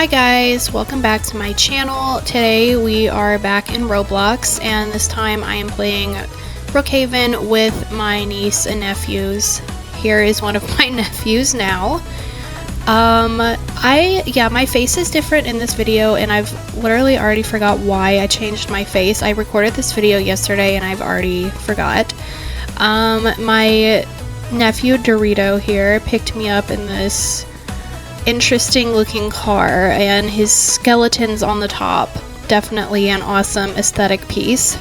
Hi guys, welcome back to my channel. Today we are back in Roblox and this time I am playing Brookhaven with my niece and nephews. Here is one of my nephews now. My face is different in this video and I've literally already forgot why I changed my face. I recorded this video yesterday and I've already forgot. My nephew Dorito here picked me up in this interesting looking car and his skeleton's on the top. Definitely an awesome aesthetic piece.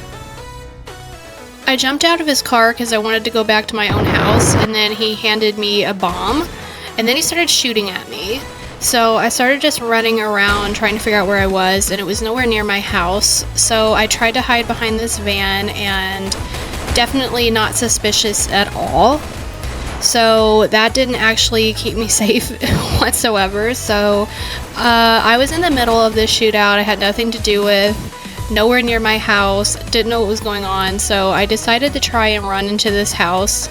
I jumped out of his car because I wanted to go back to my own house and then he handed me a bomb and then he started shooting at me. So I started just running around trying to figure out where I was and it was nowhere near my house. So I tried to hide behind this van and definitely not suspicious at all. So that didn't actually keep me safe whatsoever. So I was in the middle of this shootout I had nothing to do with, nowhere near my house, didn't know what was going on. So I decided to try and run into this house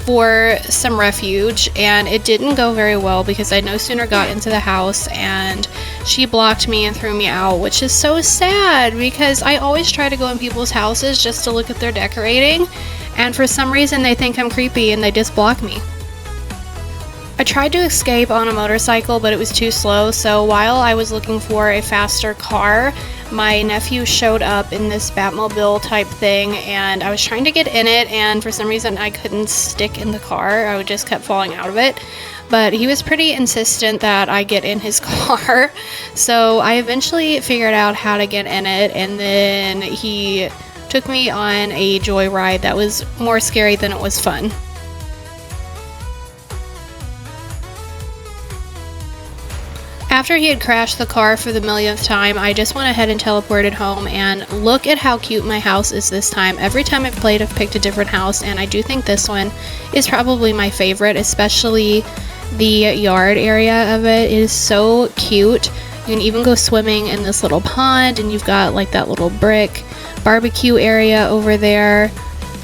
for some refuge and it didn't go very well because I no sooner got into the house and she blocked me and threw me out, which is so sad because I always try to go in people's houses just to look at their decorating. And for some reason they think I'm creepy and they just block me. I tried to escape on a motorcycle but it was too slow, so while I was looking for a faster car, my nephew showed up in this Batmobile type thing and I was trying to get in it and for some reason I couldn't stick in the car. I just kept falling out of it. But he was pretty insistent that I get in his car, so I eventually figured out how to get in it and then he took me on a joyride that was more scary than it was fun. After he had crashed the car for the millionth time, I just went ahead and teleported home and look at how cute my house is this time. Every time I've played, I've picked a different house and I do think this one is probably my favorite, especially the yard area of it. It is so cute. You can even go swimming in this little pond and you've got like that little brick barbecue area over there.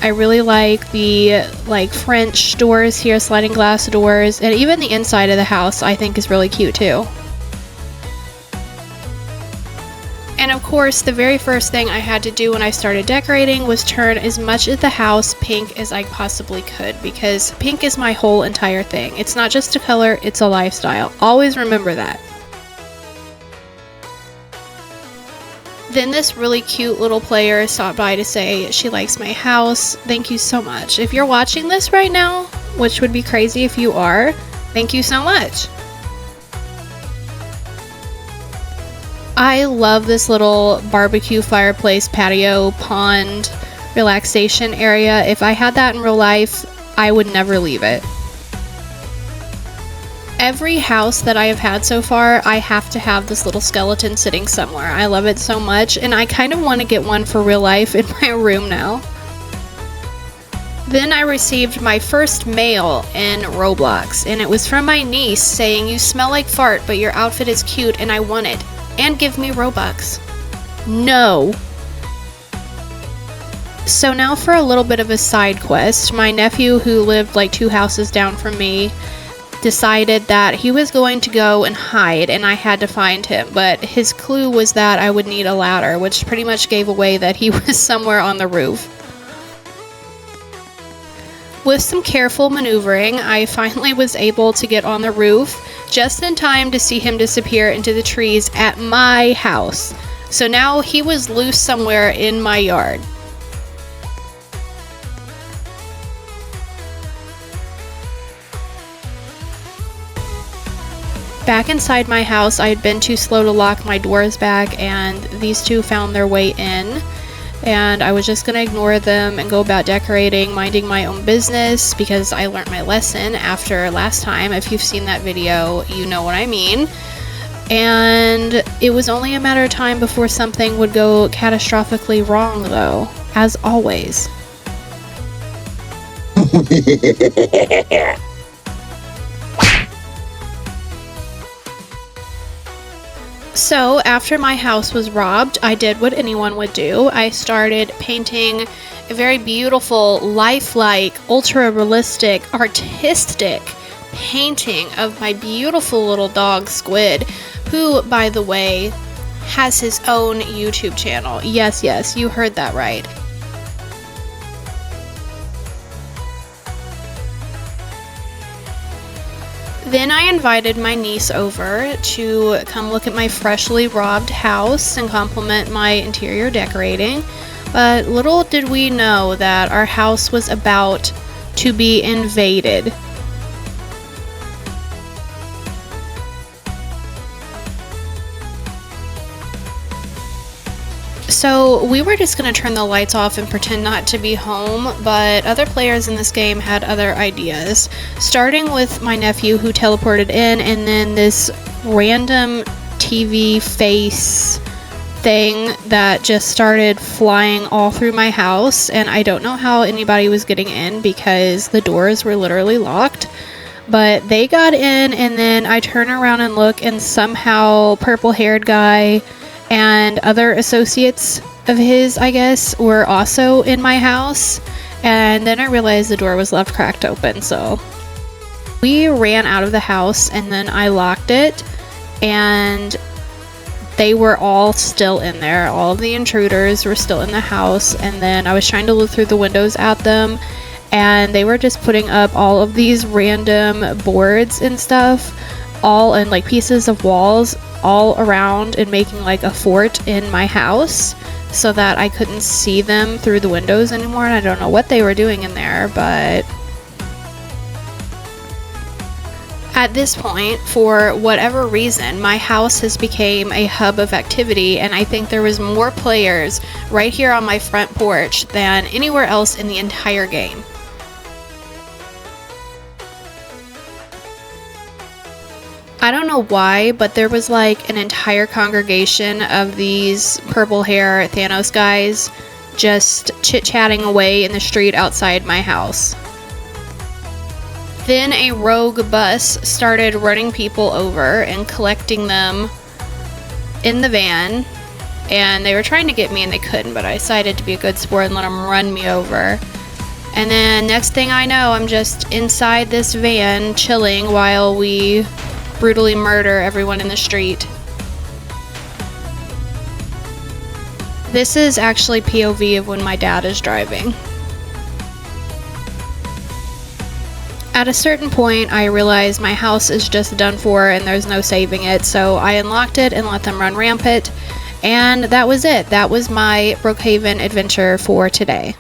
I really like the French doors here, sliding glass doors, and even the inside of the house I think is really cute too. And of course, the very first thing I had to do when I started decorating was turn as much of the house pink as I possibly could because pink is my whole entire thing. It's not just a color, it's a lifestyle. Always remember that. Then this really cute little player stopped by to say she likes my house. Thank you so much. If you're watching this right now, which would be crazy if you are, thank you so much. I love this little barbecue fireplace patio pond relaxation area. If I had that in real life, I would never leave it. Every house that I have had so far, I have to have this little skeleton sitting somewhere. I love it so much, and I kind of want to get one for real life in my room now. Then I received my first mail in Roblox, and it was from my niece saying, "You smell like fart, but your outfit is cute and I want it. And give me Robux." No. So now for a little bit of a side quest. My nephew, who lived like 2 houses down from me, decided that he was going to go and hide and I had to find him, but his clue was that I would need a ladder, which pretty much gave away that he was somewhere on the roof. With some careful maneuvering, I finally was able to get on the roof just in time to see him disappear into the trees at my house. So now he was loose somewhere in my yard. Back inside my house, I had been too slow to lock my doors back and these two found their way in. And I was just going to ignore them and go about decorating, minding my own business because I learned my lesson after last time. If you've seen that video, you know what I mean. And it was only a matter of time before something would go catastrophically wrong though, as always. So after my house was robbed, I did what anyone would do. I started painting a very beautiful, lifelike, ultra-realistic, artistic painting of my beautiful little dog Squid, who, by the way, has his own YouTube channel. Yes, yes, you heard that right. Then I invited my niece over to come look at my freshly robbed house and compliment my interior decorating. But little did we know that our house was about to be invaded. So we were just going to turn the lights off and pretend not to be home, but other players in this game had other ideas. Starting with my nephew who teleported in, and then this random TV face thing that just started flying all through my house, and I don't know how anybody was getting in because the doors were literally locked. But they got in, and then I turn around and look, and somehow purple-haired guy and other associates of his, I guess, were also in my house. And then I realized the door was left cracked open, so we ran out of the house, and then I locked it, and they were all still in there. All of the intruders were still in the house, and then I was trying to look through the windows at them, and they were just putting up all of these random boards and stuff, all in like pieces of walls all around, and making like a fort in my house so that I couldn't see them through the windows anymore. And I don't know what they were doing in there, but at this point, for whatever reason, my house has become a hub of activity, and I think there was more players right here on my front porch than anywhere else in the entire game. I don't know why, but there was like an entire congregation of these purple hair Thanos guys just chit-chatting away in the street outside my house. Then a rogue bus started running people over and collecting them in the van, and they were trying to get me and they couldn't, but I decided to be a good sport and let them run me over. And then next thing I know, I'm just inside this van chilling while we brutally murder everyone in the street. This is actually POV of when my dad is driving. At a certain point, I realized my house is just done for and there's no saving it, so I unlocked it and let them run rampant, and that was it. That was my Brookhaven adventure for today.